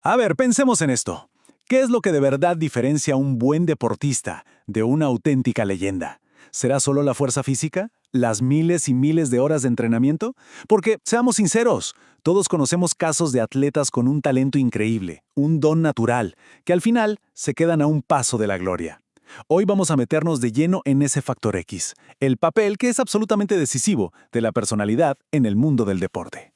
A ver, pensemos en esto. ¿Qué es lo que de verdad diferencia a un buen deportista de una auténtica leyenda? ¿Será solo la fuerza física? ¿Las miles y miles de horas de entrenamiento? Porque, seamos sinceros, todos conocemos casos de atletas con un talento increíble, un don natural, que al final se quedan a un paso de la gloria. Hoy vamos a meternos de lleno en ese factor X, el papel que es absolutamente decisivo de la personalidad en el mundo del deporte.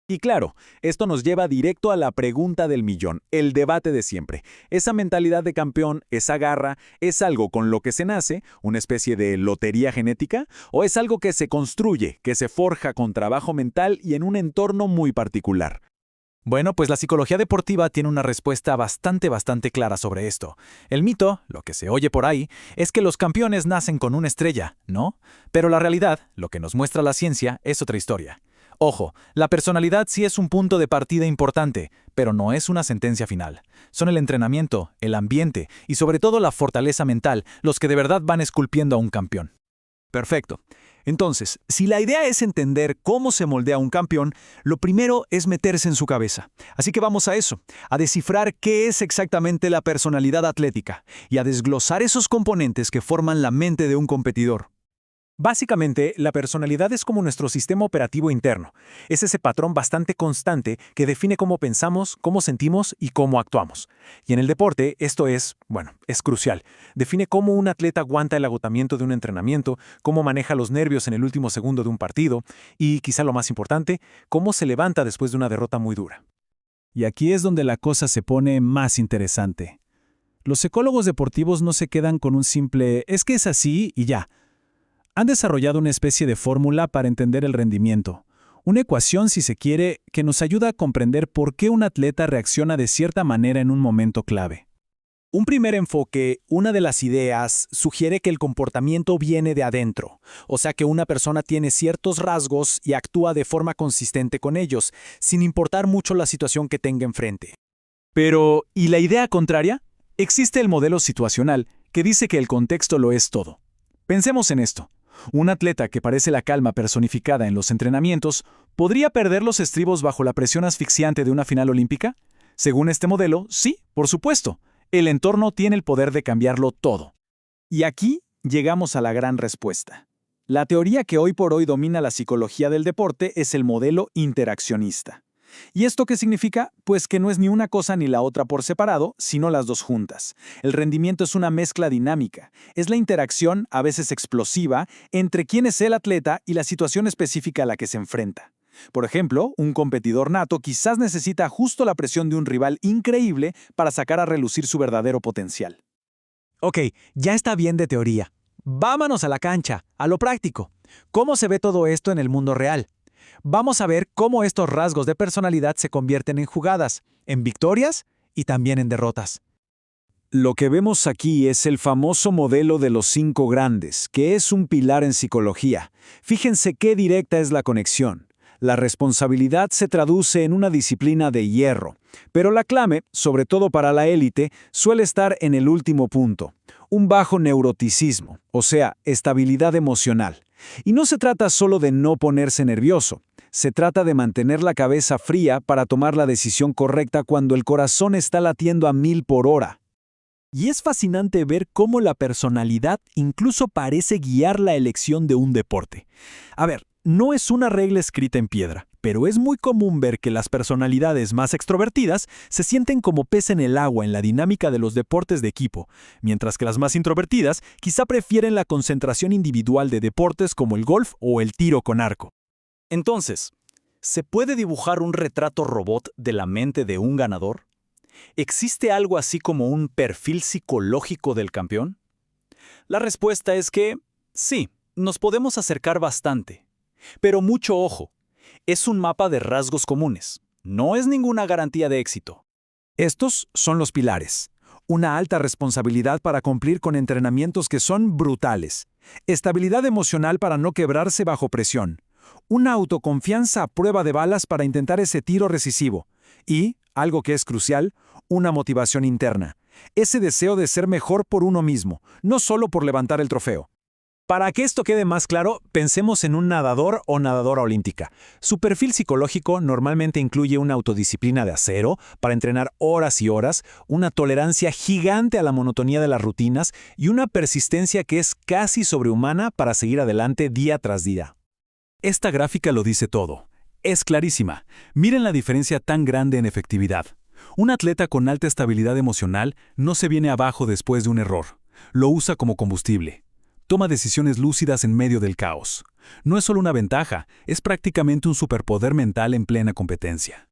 Y claro, esto nos lleva directo a la pregunta del millón, el debate de siempre. ¿Esa mentalidad de campeón, esa garra, es algo con lo que se nace, una especie de lotería genética, o es algo que se construye, que se forja con trabajo mental y en un entorno muy particular? Bueno, pues la psicología deportiva tiene una respuesta bastante clara sobre esto. El mito, lo que se oye por ahí, es que los campeones nacen con una estrella, ¿no? Pero la realidad, lo que nos muestra la ciencia, es otra historia. Ojo, la personalidad sí es un punto de partida importante, pero no es una sentencia final. Son el entrenamiento, el ambiente y sobre todo la fortaleza mental los que de verdad van esculpiendo a un campeón. Perfecto. Entonces, si la idea es entender cómo se moldea un campeón, lo primero es meterse en su cabeza. Así que vamos a eso, a descifrar qué es exactamente la personalidad atlética y a desglosar esos componentes que forman la mente de un competidor. Básicamente, la personalidad es como nuestro sistema operativo interno. Es ese patrón bastante constante que define cómo pensamos, cómo sentimos y cómo actuamos. Y en el deporte, esto es crucial. Define cómo un atleta aguanta el agotamiento de un entrenamiento, cómo maneja los nervios en el último segundo de un partido y, quizá lo más importante, cómo se levanta después de una derrota muy dura. Y aquí es donde la cosa se pone más interesante. Los psicólogos deportivos no se quedan con un simple «es que es así» y ya. Han desarrollado una especie de fórmula para entender el rendimiento. Una ecuación, si se quiere, que nos ayuda a comprender por qué un atleta reacciona de cierta manera en un momento clave. Un primer enfoque, una de las ideas, sugiere que el comportamiento viene de adentro, o sea que una persona tiene ciertos rasgos y actúa de forma consistente con ellos, sin importar mucho la situación que tenga enfrente. Pero, ¿y la idea contraria? Existe el modelo situacional, que dice que el contexto lo es todo. Pensemos en esto. Un atleta que parece la calma personificada en los entrenamientos, ¿podría perder los estribos bajo la presión asfixiante de una final olímpica? Según este modelo, sí, por supuesto. El entorno tiene el poder de cambiarlo todo. Y aquí llegamos a la gran respuesta. La teoría que hoy por hoy domina la psicología del deporte es el modelo interaccionista. ¿Y esto qué significa? Pues que no es ni una cosa ni la otra por separado, sino las dos juntas. El rendimiento es una mezcla dinámica. Es la interacción, a veces explosiva, entre quién es el atleta y la situación específica a la que se enfrenta. Por ejemplo, un competidor nato quizás necesita justo la presión de un rival increíble para sacar a relucir su verdadero potencial. Ok, ya está bien de teoría. Vámonos a la cancha, a lo práctico. ¿Cómo se ve todo esto en el mundo real? Vamos a ver cómo estos rasgos de personalidad se convierten en jugadas, en victorias y también en derrotas. Lo que vemos aquí es el famoso modelo de los 5 grandes, que es un pilar en psicología. Fíjense qué directa es la conexión. La responsabilidad se traduce en una disciplina de hierro, pero la clave, sobre todo para la élite, suele estar en el último punto, un bajo neuroticismo, o sea, estabilidad emocional. Y no se trata solo de no ponerse nervioso, se trata de mantener la cabeza fría para tomar la decisión correcta cuando el corazón está latiendo a 1000 por hora. Y es fascinante ver cómo la personalidad incluso parece guiar la elección de un deporte. A ver, no es una regla escrita en piedra, pero es muy común ver que las personalidades más extrovertidas se sienten como pez en el agua en la dinámica de los deportes de equipo, mientras que las más introvertidas quizá prefieren la concentración individual de deportes como el golf o el tiro con arco. Entonces, ¿se puede dibujar un retrato robot de la mente de un ganador? ¿Existe algo así como un perfil psicológico del campeón? La respuesta es que sí, nos podemos acercar bastante. Pero mucho ojo, es un mapa de rasgos comunes. No es ninguna garantía de éxito. Estos son los pilares. Una alta responsabilidad para cumplir con entrenamientos que son brutales. Estabilidad emocional para no quebrarse bajo presión. Una autoconfianza a prueba de balas para intentar ese tiro decisivo. Y, algo que es crucial, una motivación interna. Ese deseo de ser mejor por uno mismo, no solo por levantar el trofeo. Para que esto quede más claro, pensemos en un nadador o nadadora olímpica. Su perfil psicológico normalmente incluye una autodisciplina de acero para entrenar horas y horas, una tolerancia gigante a la monotonía de las rutinas y una persistencia que es casi sobrehumana para seguir adelante día tras día. Esta gráfica lo dice todo. Es clarísima. Miren la diferencia tan grande en efectividad. Un atleta con alta estabilidad emocional no se viene abajo después de un error. Lo usa como combustible. Toma decisiones lúcidas en medio del caos. No es solo una ventaja, es prácticamente un superpoder mental en plena competencia.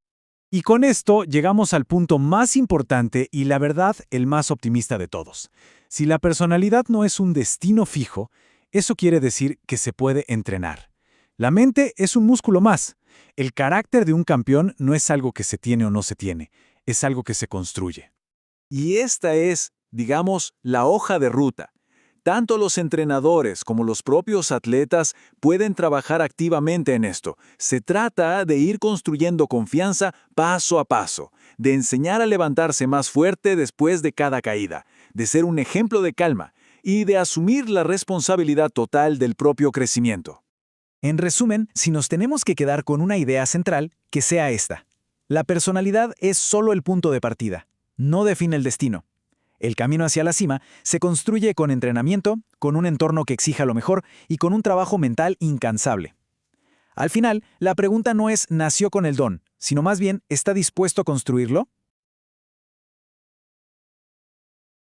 Y con esto llegamos al punto más importante y la verdad el más optimista de todos. Si la personalidad no es un destino fijo, eso quiere decir que se puede entrenar. La mente es un músculo más. El carácter de un campeón no es algo que se tiene o no se tiene, es algo que se construye. Y esta es, digamos, la hoja de ruta. Tanto los entrenadores como los propios atletas pueden trabajar activamente en esto. Se trata de ir construyendo confianza paso a paso, de enseñar a levantarse más fuerte después de cada caída, de ser un ejemplo de calma y de asumir la responsabilidad total del propio crecimiento. En resumen, si nos tenemos que quedar con una idea central, que sea esta. La personalidad es solo el punto de partida, no define el destino. El camino hacia la cima se construye con entrenamiento, con un entorno que exija lo mejor y con un trabajo mental incansable. Al final, la pregunta no es ¿nació con el don?, sino más bien ¿está dispuesto a construirlo?